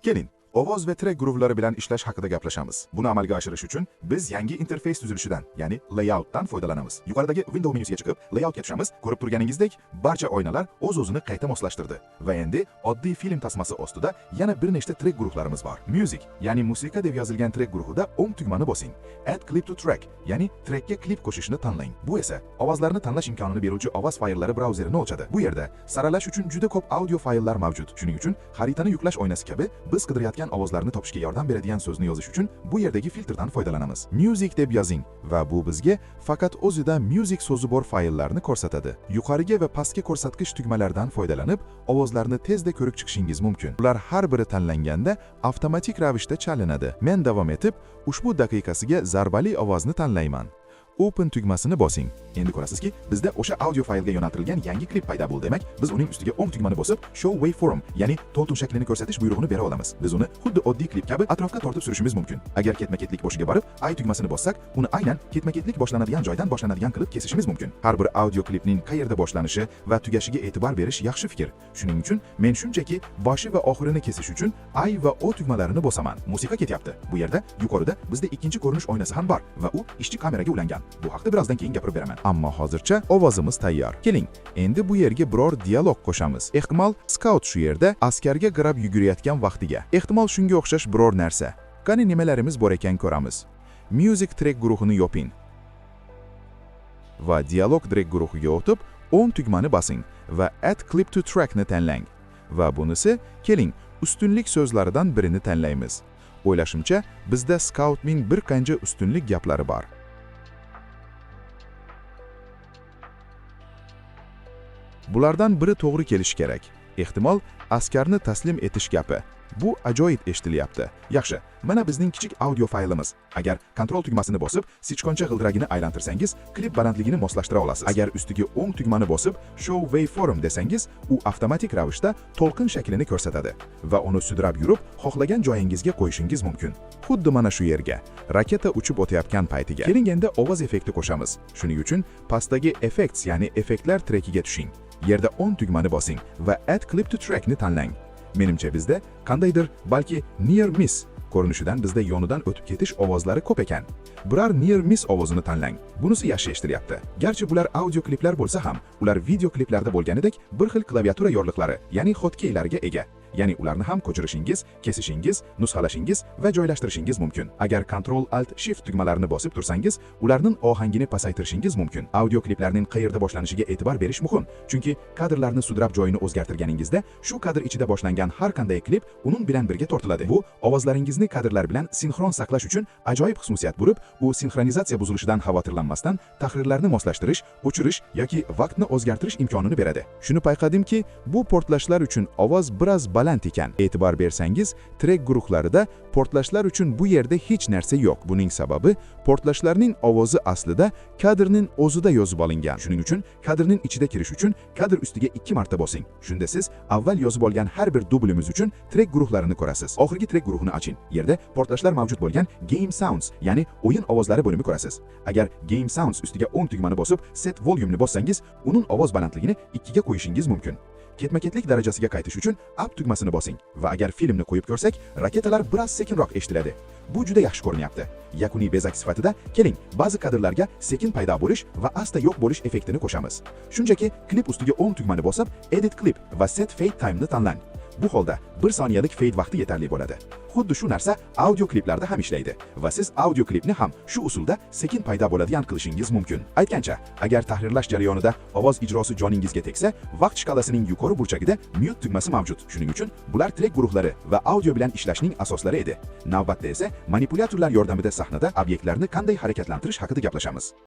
Keling, ovoz va track guruhlari bilan ishlash haqida gaplashamiz. Buni amalga oshirish uchun biz yangi interfeys tuzilishidan, ya'ni layoutdan foydalanamiz. Yuqoridagi Windows menyusiga chiqib, layoutga tushamiz. Ko'rib turganingizdek, barcha oynalar o'z-o'zini qayta moslashtirdi va endi oddiy film tasmasi ostida yana bir nechta track guruhlarimiz bor. Music, ya'ni musiqa deb yozilgan track guruhida o'ng tugmani bosing. Add clip to track, ya'ni trackga klip qo'shishni tanlang. Bu esa ovozlarni tanlash imkonini beruvchi ovoz fayllari brauzerini ochadi. Bu yerda saralash uchun juda ko'p audio fayllar mavjud. Shuning uchun xaritani yuklash oynasi kabi biz qidirayotgan ovozlarni topishga yordam beradigan so'zni yozish uchun bu yerdagi filtrdan foydalanamiz. Music deb yozing va bu bizga faqat o'zida music so'zi bor fayllarni ko'rsatadi. Yuqoriga va pastga ko'rsatkich tugmalardan foydalanib, ovozlarni tezda ko'rib chiqishingiz mumkin. Ular har biri tanlanganda avtomatik ravishda chalinadi. Men davom etib, ushbu daqiqasiga zarbali ovozni tanlayman. Open tugmasini bosing. Endi ko'rasizki, bizda o'sha audio faylga yo'naltirilgan yangi klip paydo bo'ldi. Demak, biz uning ustiga o'ng tugmani bosib, show waveform, ya'ni to'ltun shaklini ko'rsatish buyrug'ini bera olamiz. Biz uni xuddi oddiy klip kabi atrofga tortib surishimiz mumkin. Agar ketma-ketlik boshiga borib, I tugmasini bossak, uni aynan ketma-ketlik boshlanadigan joydan boshlanadigan qilib kesishimiz mumkin. Har bir audio klipning qayerda boshlanishi va tugashiga e'tibor berish yaxshi fikr. Shuning uchun men shunchaki boshi va oxirini kesish uchun I va O tugmalarini bosaman. Musiqa ketyapti. Bu yerda yuqorida bizda ikkinchi ko'rinish oynasi ham bor va u ishchi kameraga ulangan. Bu haqda birozdan keyin gapirib beraman. Ammo hozircha ovozimiz tayyor. Keling, endi bu yerga biror dialog qo'shamiz. Ehtimol scout shu yerda askarga qarab yugurayotgan vaqtiga. Ehtimol shunga o'xshash biror narsa. Qani nimalarimiz bor ekan ko'ramiz. Music track guruhini yoping. Va dialog track guruhiga o'tib, o'ng tugmani bosing va add clip to track ni tanlang. Va bunisi, keling, ustunlik so'zlaridan birini tanlaymiz. O'ylashimcha, bizda scoutning bir qancha ustunlik gaplari bor. Bulardan biri to'g'ri kelishi kerak. Ehtimol askarni taslim etish gapi. Bu ajoyib eshitilyapti. Yaxshi, mana bizning kichik audio faylimiz. Agar kontrol tugmasini bosib, sichqoncha g'ildiragini aylantirsangiz, klip balandligini moslashtira olasiz. Agar ustiga o'ng tugmani bosib, show waveform desangiz, u avtomatik ravishda to'lqin shaklini ko'rsatadi va uni sudrab yurib, xohlagan joyingizga qo'yishingiz mumkin. Xuddi mana shu yerga, raketa uchib o'tayotgan paytiga. Keling endi ovoz effekti qo'shamiz. Shuning uchun pastdagi effects, ya'ni effektlar trekiga tushing. Yerda o'ng tugmani bosing va add clip to track ni tanlang. Menimcha bizda qandaydir, balki near miss ko'rinishidan bizda yonidan o'tib ketish ovozlari ko'p ekan. Biror near miss ovozini tanlang. Bunisi yaxshi eshitilyapti. Garchi bular audio kliplar bo'lsa ham, ular video kliplarda bo'lganidek bir xil klaviatura yorliqlari, ya'ni hotkeylarga ega. Ya'ni ularni ham ko'chirishingiz, kesishingiz, nusxalashingiz va joylashtirishingiz mumkin. Agar Ctrl Alt Shift tugmalarini bosib tursangiz, ularning ohangini pasaytirishingiz mumkin. Audio kliplarning qayerda boshlanishiga e'tibor berish muhim, chunki kadrlarni sudrab joyini o'zgartirganingizda, shu kadr ichida boshlangan har qanday klip uning bilan birga tortiladi. Bu ovozlaringizni kadrlar bilan sinxron saqlash uchun ajoyib xususiyat bo'lib, u sinxronizatsiya buzilishidan xavotirlanmasdan tahrirlarni moslashtirish, o'chirish yoki vaqtni o'zgartirish imkonini beradi. Shuni payqadimki, bu portlashlar uchun ovoz biroz baland ekan. E'tibor bersangiz, track guruhlarida portlashlar uchun bu yerda hech narsa yo'q. Buning sababi portlashlarning ovozi aslida kadrning o'zida yozib olingan. Shuning uchun kadrning ichida kirish uchun kadr ustiga 2 marta bosing. Shunda siz avval yozib olgan har bir dublimiz uchun track guruhlarini ko'rasiz. Oxirgi track guruhini oching. Yerda portlashlar mavjud bo'lgan Game Sounds, ya'ni o'yin ovozlari bo'limi ko'rasiz. Agar Game Sounds ustiga o'ng tugmani bosib, Set Volume ni bossangiz, uning ovoz balandligini 2 ga qo'yishingiz mumkin. Ketma-ketlik darajasiga qaytish uchun Up tugmasini bosing va agar filmni qo'yib ko'rsak, raketalar biroz sekinroq eshitiladi. Bu juda yaxshi ko'rinyapti. Yakuniy bezak sifatida keling, ba'zi kadrlarga sekin paydo bo'lish va asta yo'q bo'lish effektini qo'shamiz. Shunchaki klip ustiga o'ng tugmani bosib, Edit Clip va Set Fade Time ni tanlang. Bu holda 1 soniyalik fade vaqti yetarli bo'ladi. Xuddi shu narsa audio kliplarda ham ishlaydi va siz audio klipni ham shu usulda sekin paydo bo'ladigan qilishingiz mumkin. Aytgancha, agar tahrirlash jarayonida ovoz ijrosi joningizga tegsa, vaqt shkalasining yuqori burchagida mute tugmasi mavjud. Shuning uchun bular track guruhlari va audio bilan ishlashning asoslari edi. Navbatda esa manipulyatorlar yordamida sahnada obyektlarni qanday harakatlantirish haqida gaplashamiz.